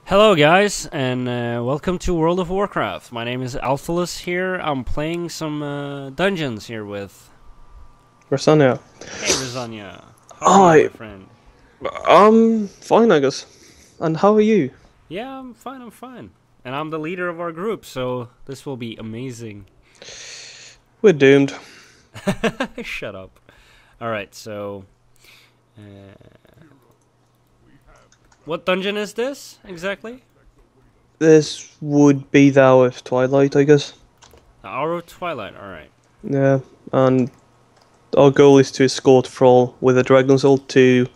Hello guys, and welcome to World of Warcraft. My name is Alphalus here. I'm playing some dungeons here with... Rasanya. Hey Lasagna, how are you, my friend? I'm fine, I guess. And how are you? Yeah, I'm fine. And I'm the leader of our group, so this will be amazing. We're doomed. Shut up. Alright, so... Uh, what dungeon is this, exactly? This would be the Hour of Twilight, I guess. The Hour of Twilight, alright. Yeah, and our goal is to escort Thrall with a Dragon Soul to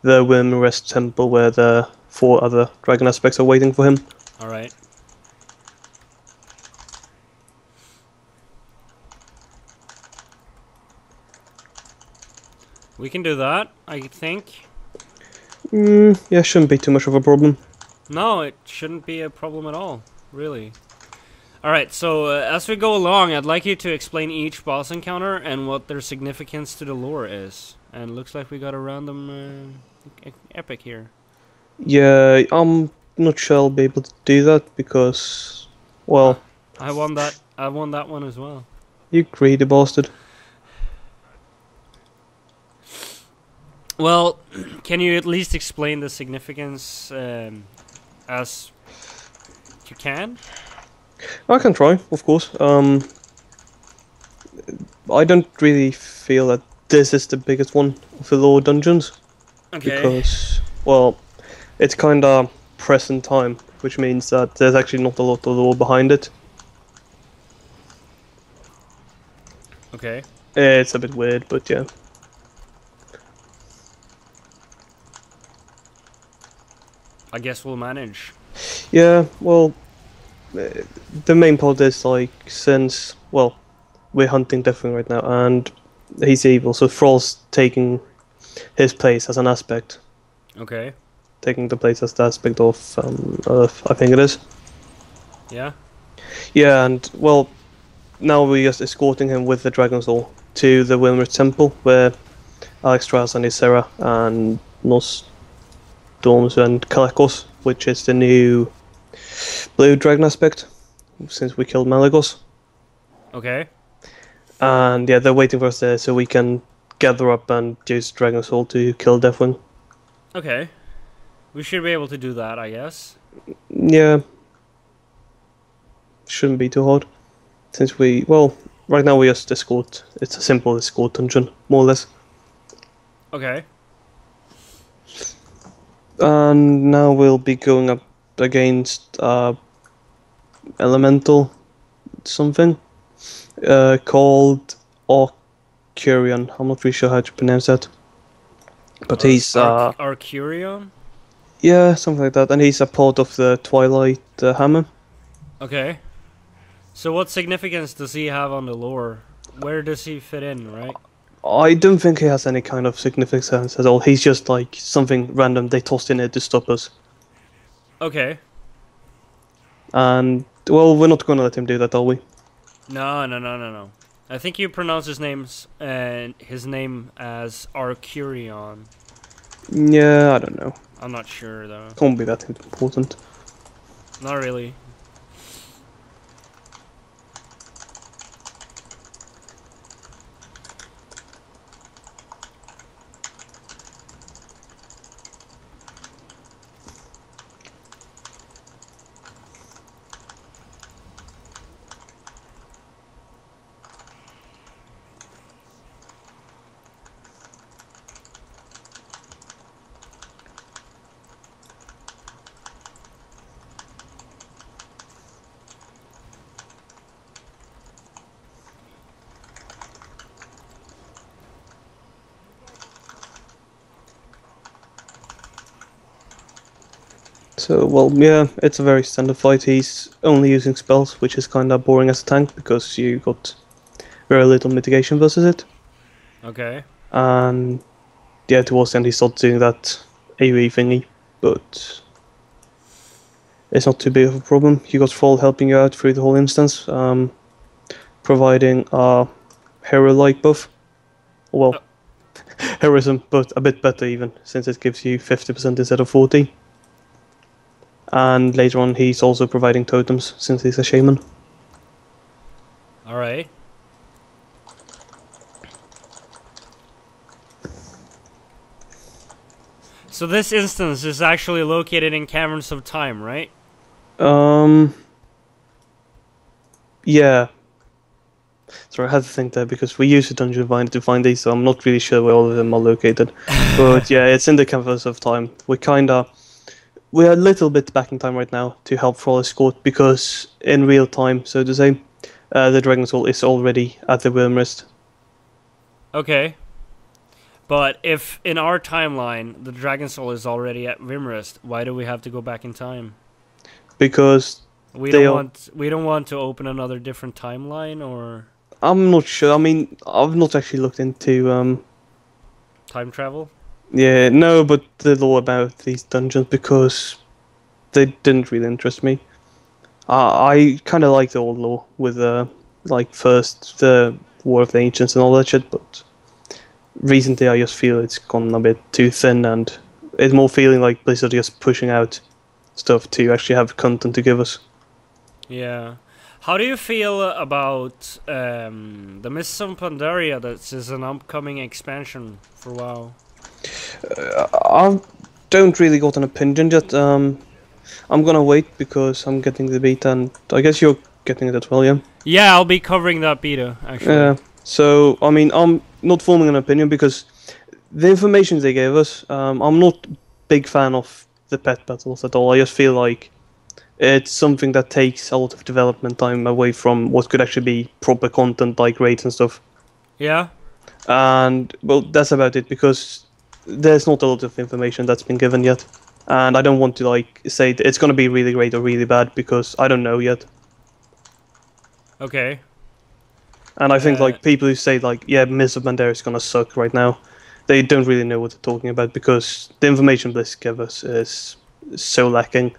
the Wyrmrest Temple where the 4 other dragon aspects are waiting for him. Alright. We can do that, I think. Yeah, shouldn't be too much of a problem. No, it shouldn't be a problem at all, really. Alright, so as we go along, I'd like you to explain each boss encounter and what their significance to the lore is. And looks like we got a random epic here. Yeah, I'm not sure I'll be able to do that because, well, I won that one as well. you greedy bastard. Well, can you at least explain the significance as you can? I can try, of course. I don't really feel that this is the biggest one of the lore dungeons. Okay. Because, well, it's kinda present time, which means that there's actually not a lot of lore behind it. Okay. It's a bit weird, but yeah. I guess we'll manage. Yeah, well, the main part is like, since, well, we're hunting Deathwing right now, and he's evil, so Thrall's taking his place as an aspect. Okay. Taking the place as the aspect of Earth, I think it is. Yeah? Yeah, and, well, now we're just escorting him with the Dragon Soul to the Wyrmrest Temple, where Alexstrasza and Ysera and Nosdorms and Kalakos, which is the new blue dragon aspect, since we killed Malagos. Okay. And yeah, they're waiting for us there so we can gather up and use Dragon Soul to kill Deathwing. Okay. We should be able to do that, I guess. Yeah. Shouldn't be too hard. Since we, well, right now we just escort. It's a simple escort dungeon, more or less. Okay. And now we'll be going up against elemental something called Arcurion. I'm not really sure how to pronounce that. But he's Arcurion? yeah, something like that, and he's a part of the Twilight Hammer. Okay. So what significance does he have on the lore? Where does he fit in, right? I don't think he has any kind of significance at all. He's just like something random they tossed in there to stop us. Okay. And, well, we're not gonna let him do that, are we? No. I think you pronounce his name as Arcurion. Yeah, I don't know. I'm not sure though. Can't be that important. Not really. So, well, yeah, it's a very standard fight. He's only using spells, which is kinda boring as a tank, because you got very little mitigation versus it. Okay. And, yeah, towards the end he started doing that AoE thingy, but it's not too big of a problem. You got Thrall helping you out through the whole instance, providing a hero-like buff. Well, heroism, but a bit better even, since it gives you 50% instead of 40. And later on, he's also providing totems since he's a shaman. All right. So this instance is actually located in Caverns of Time, right? Yeah. Sorry, I had to think there because we use a dungeon finder to find these, so I'm not really sure where all of them are located. But yeah, it's in the Caverns of Time. We're a little bit back in time right now to help Frolic Court because in real time, so to say, the Dragon Soul is already at the Wormrest. Okay. But if in our timeline the Dragon Soul is already at Vimrest, why do we have to go back in time? Because we don't want to open another different timeline, or I'm not sure. I mean, I've not actually looked into time travel. Yeah, no, but the lore about these dungeons because they didn't really interest me. I kind of like the old lore with like first the War of the Ancients and all that shit, but recently I just feel it's gone a bit too thin, and it's more feeling like Blizzard just pushing out stuff to actually have content to give us. Yeah. How do you feel about the Mists of Pandaria? That is an upcoming expansion for WoW. I don't really got an opinion yet. I'm gonna wait because I'm getting the beta, and I guess you're getting it as well, yeah? Yeah, I'll be covering that beta, actually. Yeah. So, I mean, I'm not forming an opinion because the information they gave us, I'm not a big fan of the pet battles at all. I just feel like it's something that takes a lot of development time away from what could actually be proper content like raids and stuff. Yeah? And, well, that's about it because there's not a lot of information that's been given yet. And I don't want to, like, say it's gonna be really great or really bad because I don't know yet. Okay. And I think, like, people who say, like, yeah, Mists of Pandaria is gonna suck right now, they don't really know what they're talking about because the information Bliss give us is so lacking.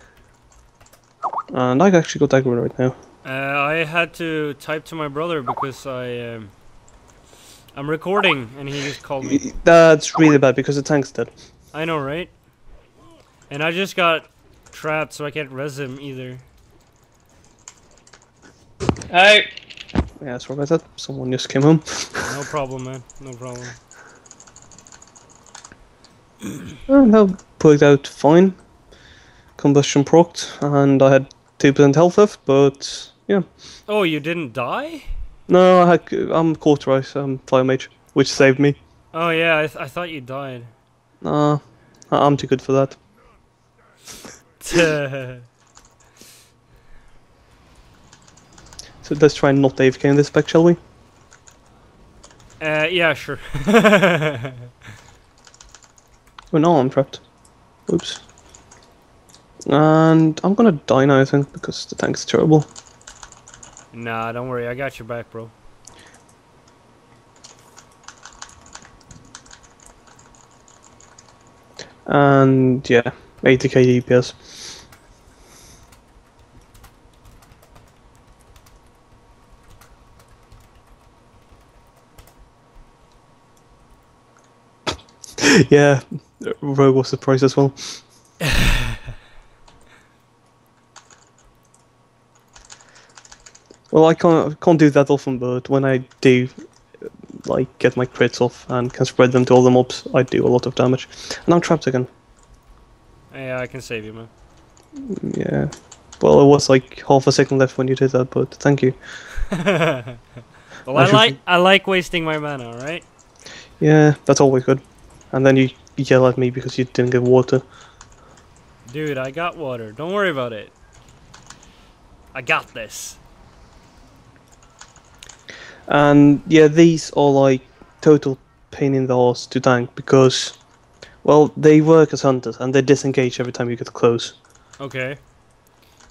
And I actually got aggro right now. I had to type to my brother because I'm recording and he just called me. That's really bad because the tank's dead. I know, right? And I just got trapped, so I can't res him either. Hey! Yeah, sorry about that. Someone just came home. No problem, man. No problem. That worked out fine. Combustion procced, and I had 2% health left, but yeah. Oh, you didn't die? No, I'm cauterized, Fire Mage, which saved me. Oh yeah, I thought you died. Nah, I'm too good for that. So let's try and not AFK in this spec, shall we? Yeah, sure. Oh no, I'm trapped. Oops. And I'm gonna die now, I think, because the tank's terrible. Nah, don't worry, I got your back, bro. And yeah, 80k DPS. Yeah, Rogue was surprised as well. Well, I can't do that often, but when I do, like, get my crits off and can spread them to all the mobs, I do a lot of damage. And I'm trapped again. Yeah, I can save you, man. Yeah. Well, it was like half a second left when you did that, but thank you. Well, I like wasting my mana, alright? Yeah, that's always good. And then you yell at me because you didn't get water. Dude, I got water. Don't worry about it. I got this. And yeah, these are like total pain in the ass to tank because, well, they work as hunters and they disengage every time you get close. Okay.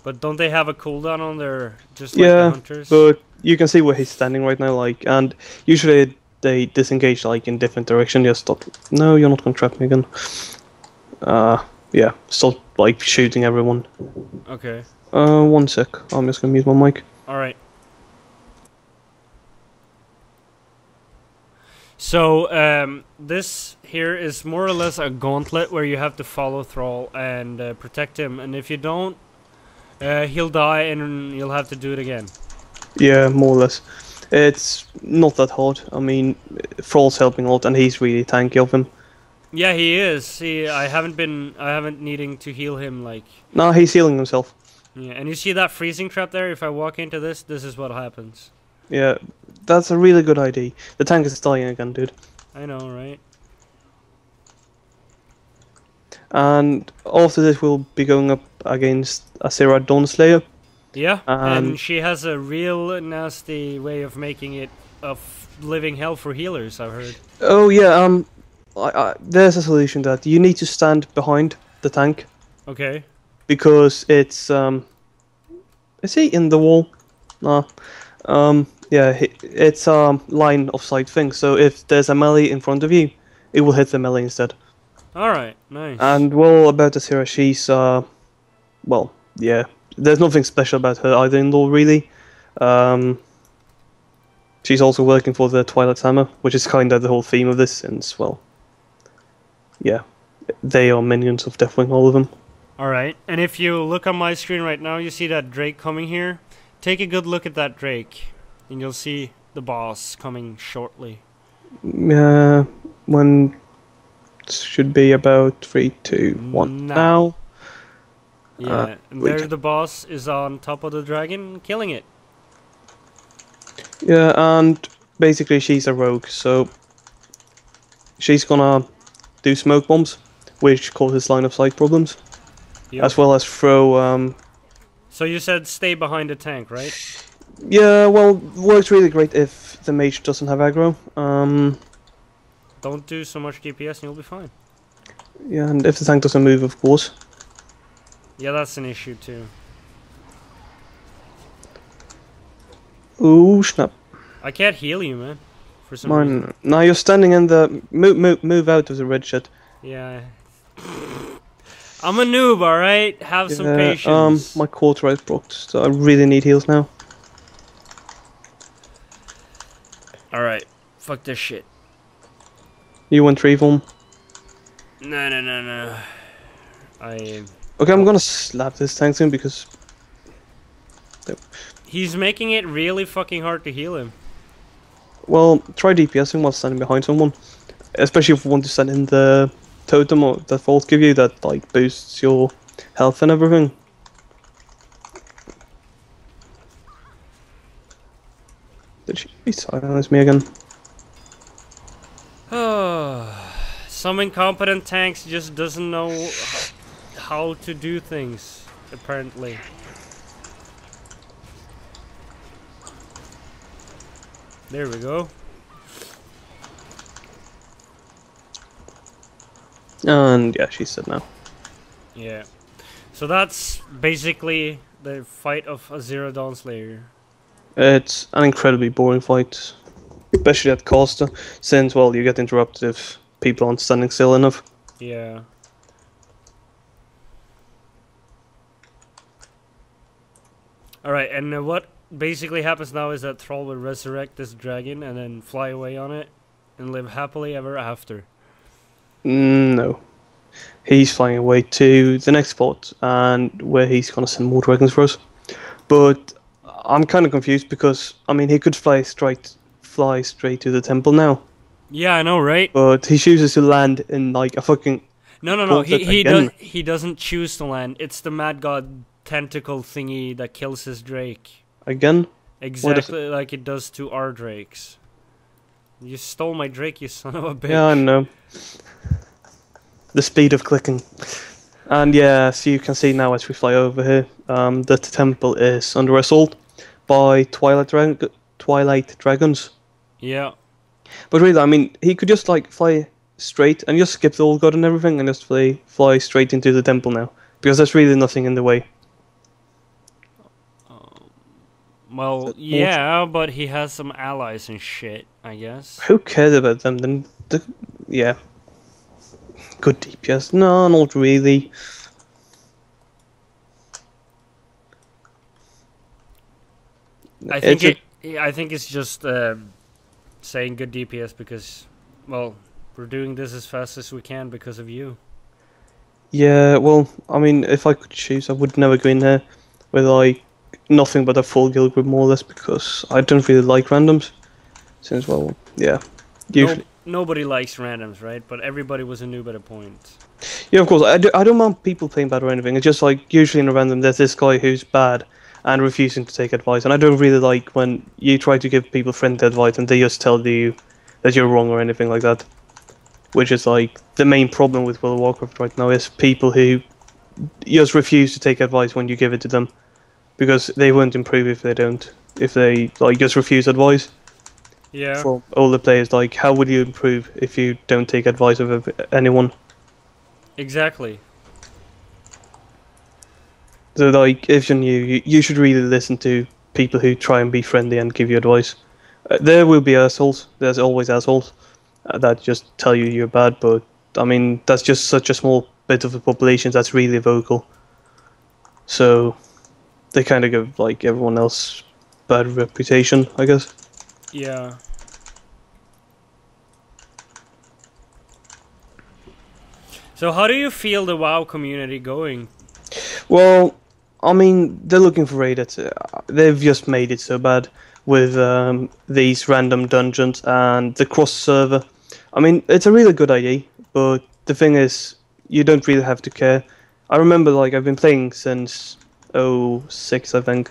But don't they have a cooldown on their, just like the Yeah, hunters? but you can see where he's standing right now, like, and usually they disengage like in different direction. Just stop. No, you're not gonna trap me again. Yeah, stop like shooting everyone. Okay. 1 sec. I'm just gonna mute my mic. Alright. So this here is more or less a gauntlet where you have to follow Thrall and protect him, and if you don't, he'll die and you'll have to do it again. Yeah, more or less. It's not that hard. I mean, Thrall's helping a lot, and he's really tanky of him. Yeah, he is. See, I haven't needing to heal him like. No, he's healing himself. Yeah, and you see that freezing trap there? If I walk into this is what happens. Yeah, that's a really good idea. The tank is dying again, dude. I know, right? And after this, we'll be going up against Asera Dawnslayer. Yeah, and she has a real nasty way of making it a living hell for healers, I've heard. Oh yeah, there's a solution to that. You need to stand behind the tank. Okay. Because it's is he in the wall? No. Yeah, it's a line of sight thing. So if there's a melee in front of you, it will hit the melee instead. All right, nice. And well, about Asira, she's well, yeah. There's nothing special about her either in law really. She's also working for the Twilight Hammer, which is kind of the whole theme of this. Since well, yeah, they are minions of Deathwing, all of them. All right, and if you look on my screen right now, you see that Drake coming here. Take a good look at that Drake, and you'll see the boss coming shortly. Yeah, when should be about 3, 2, 1 now. Yeah, and there the boss is on top of the dragon, killing it. Yeah, and basically she's a rogue, so she's gonna do smoke bombs, which causes line of sight problems, as well as throw. So you said stay behind the tank, right? Yeah, well, works really great if the mage doesn't have aggro. Don't do so much DPS and you'll be fine. Yeah, and if the tank doesn't move, of course. Yeah, that's an issue too. Ooh, snap. I can't heal you, man. For some reason. Now you're standing in the... Move out of the red shit. Yeah. I'm a noob, alright? Have some patience. My quarter is broke, so I really need heals now. Alright. Fuck this shit. You want reform? No. Okay, I'm gonna slap this tank soon because... He's making it really fucking hard to heal him. Well, try DPSing while standing behind someone. Especially if you want to stand in the totem or the vault give you that like boosts your health and everything. Did she silence me again? Some incompetent tanks just doesn't know how to do things, apparently. There we go. And yeah, she's dead now. Yeah. So that's basically the fight of Azera Dawnslayer. It's an incredibly boring fight. Especially at caster, since well you get interrupted if people aren't standing still enough. Yeah. Alright, and what basically happens now is that Thrall will resurrect this dragon and then fly away on it and live happily ever after. No. He's flying away to the next spot, and where he's gonna send more dragons for us. But I'm kind of confused because I mean he could fly straight to the temple now. Yeah, I know, right? But he chooses to land in like a fucking. No. He doesn't choose to land. It's the Mad God tentacle thingy that kills his drake. Again? Exactly like it does to our drakes. You stole my drake, you son of a bitch. Yeah, I know. The speed of clicking. And yeah, so you can see now as we fly over here, the temple is under assault by Twilight Dragons. Yeah. But really, I mean, he could just like fly straight and just skip the old god and everything and just fly straight into the temple now. Because there's really nothing in the way. Well, yeah, but he has some allies and shit, I guess. Who cares about them then? Yeah. Good DPS. No, not really. I think it's just saying good DPS because Well, we're doing this as fast as we can because of you. Yeah, well, I mean, if I could choose, I would never go in there with like nothing but a full guild group, more or less, because I don't really like randoms. Since, well, yeah, No, usually. nobody likes randoms, right? But everybody was a noob at a point. Yeah, of course, I don't mind people playing bad or anything. It's just like usually in a random, there's this guy who's bad and refusing to take advice, and I don't really like when you try to give people friendly advice and they just tell you that you're wrong or anything like that. Which is like the main problem with World of Warcraft right now is people who just refuse to take advice when you give it to them because they won't improve if they don't. If they like just refuse advice Yeah, from older players, like how would you improve if you don't take advice of anyone? exactly. So like if you're new, you should really listen to people who try and be friendly and give you advice. There will be assholes. There's always assholes that just tell you you're bad, but I mean that's just such a small bit of the population that's really vocal. So they kind of give like everyone else bad reputation, I guess. Yeah. So how do you feel the WoW community going? Well, I mean they're looking for raiders. They've just made it so bad with these random dungeons and the cross server. I mean it's a really good idea, but the thing is you don't really have to care. I remember like I've been playing since '06, I think.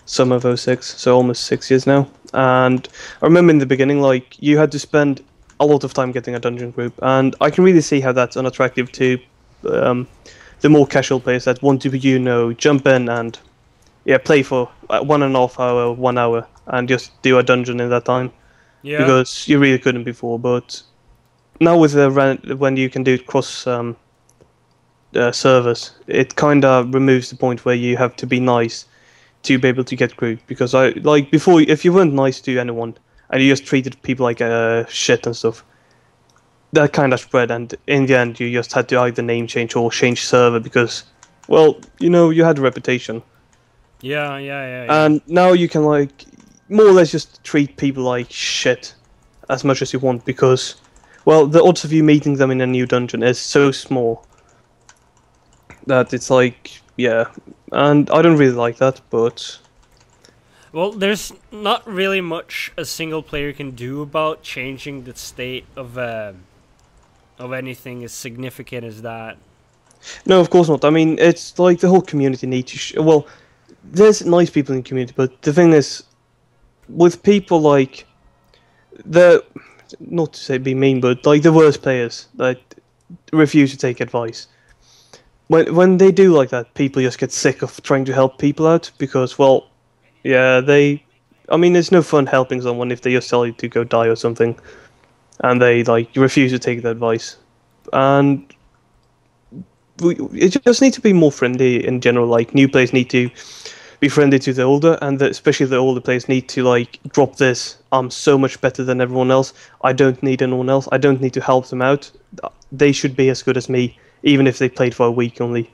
Summer of '06, so almost 6 years now. And I remember in the beginning, like, you had to spend a lot of time getting a dungeon group, and I can really see how that's unattractive to um, the more casual players that want to, jump in and, yeah, play for 1.5 hour, 1 hour, and just do a dungeon in that time, Yeah. because you really couldn't before. But now with when you can do cross servers, it kind of removes the point where you have to be nice to be able to get group, because I like before if you weren't nice to anyone and you just treated people like shit and stuff, that kind of spread, and in the end you just had to either name change or change server because, well, you had a reputation, Yeah, yeah, yeah, yeah. and now you can like more or less just treat people like shit as much as you want because, well, the odds of you meeting them in a new dungeon is so small that it's like, yeah, and I don't really like that, but Well, there's not really much a single player can do about changing the state of anything as significant as that. no, of course not. I mean, it's like the whole community needs to. Well, there's nice people in the community, but the thing is, with people like the, not to say be mean, but like the worst players that refuse to take advice. When they do like that, people just get sick of trying to help people out because, well, yeah, they. I mean, it's no fun helping someone if they just tell you to go die or something, and they like refuse to take the advice, and it just needs to be more friendly in general. Like new players need to be friendly to the older, and especially the older players need to like drop this. I'm so much better than everyone else. I don't need anyone else. I don't need to help them out. They should be as good as me, even if they played for a week only.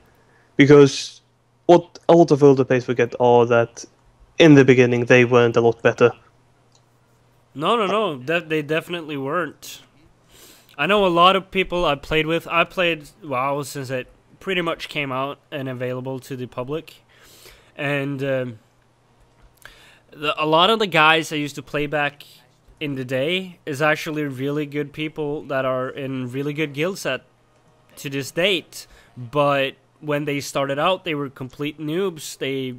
Because what a lot of older players forget are that in the beginning they weren't a lot better. No, no, no. They definitely weren't. I know a lot of people I played with. I played WoW since it pretty much came out and available to the public. And a lot of the guys I used to play back in the day is actually really good people that are in really good guilds to this date. But when they started out, they were complete noobs. They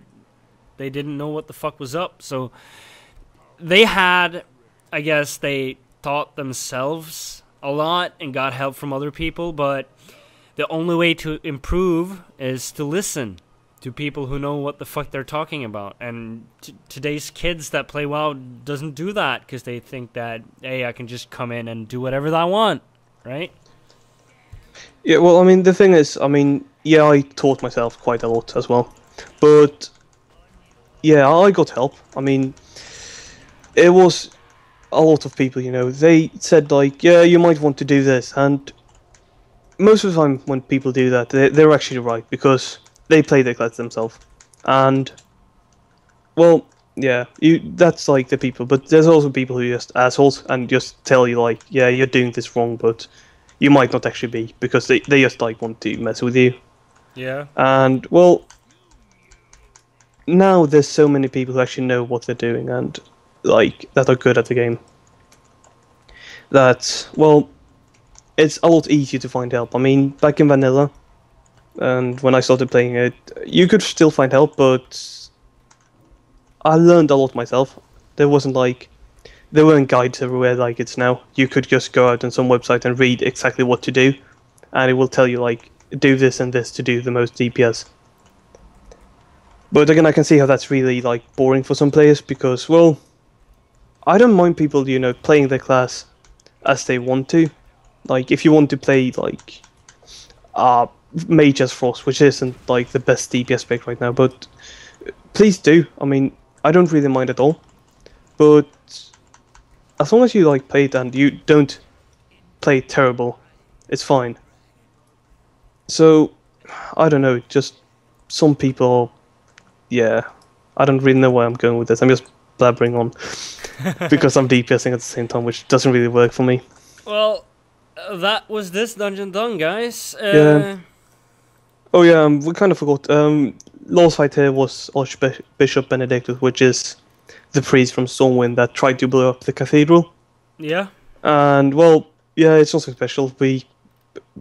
didn't know what the fuck was up. So they had, I guess, they taught themselves a lot and got help from other people. But the only way to improve is to listen to people who know what the fuck they're talking about. And today's kids that play WoW doesn't do that because they think that, hey, I can just come in and do whatever I want, right? Yeah, well, I mean, the thing is, I mean, yeah, I taught myself quite a lot as well. But, yeah, I got help. I mean, it was a lot of people, they said, like, yeah, you might want to do this. And most of the time when people do that, they're actually right, because they play the class themselves. And, well, Yeah, that's like the people, but there's also people who are just assholes and just tell you like, yeah, you're doing this wrong, but you might not actually be because they just like want to mess with you. Yeah. And well, now there's so many people who actually know what they're doing and like that are good at the game. That well, it's a lot easier to find help. I mean, back in vanilla, and when I started playing it, you could still find help, but I learned a lot myself. There wasn't like there weren't guides everywhere like it's now. You could just go out on some website and read exactly what to do, and it will tell you like do this and this to do the most DPS. But again, I can see how that's really like boring for some players because well, I don't mind people playing their class as they want to. Like if you want to play like uh Mage's Frost, which isn't like the best DPS pick right now, but please do. I mean, I don't really mind at all. But as long as you like play it and you don't play it terrible, it's fine. So I don't know, just some people, yeah. I don't really know where I'm going with this. I'm just blabbering on because I'm DPSing at the same time, which doesn't really work for me. Well, that was this dungeon done, guys. Yeah. Oh yeah, we kind of forgot. Last fight here was Archbishop Benedictus, which is the priest from Stormwind that tried to blow up the cathedral. Yeah. And well, yeah, it's nothing special.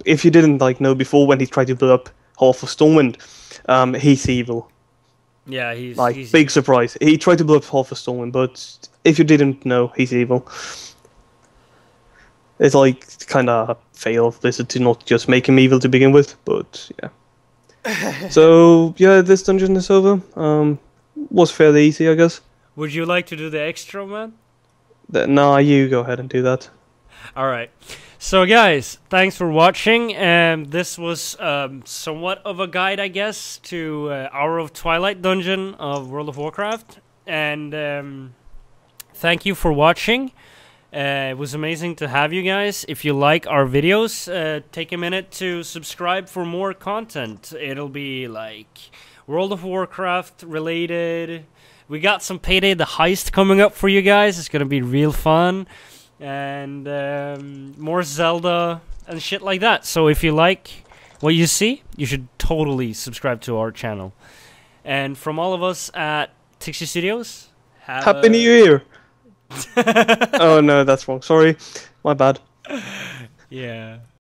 If you didn't like know before, when he tried to blow up half of Stormwind, he's evil. Yeah, Like big surprise. He tried to blow up half of Stormwind, but if you didn't know, he's evil. It's like kind of fail of Blizzard to not just make him evil to begin with, but yeah. So yeah, this dungeon is over. Was fairly easy, I guess. Would you like to do the extra, man? Nah, you go ahead and do that. Alright. So guys, thanks for watching. This was somewhat of a guide, I guess, to Hour of Twilight dungeon of World of Warcraft. And thank you for watching. It was amazing to have you guys. If you like our videos, take a minute to subscribe for more content. It'll be like World of Warcraft related. We got some Payday the Heist coming up for you guys. It's gonna be real fun. And more Zelda and shit like that. So if you like what you see, you should totally subscribe to our channel. And from all of us at Tixie Studios, Happy New Year! Oh no, that's wrong. Sorry, my bad. Yeah.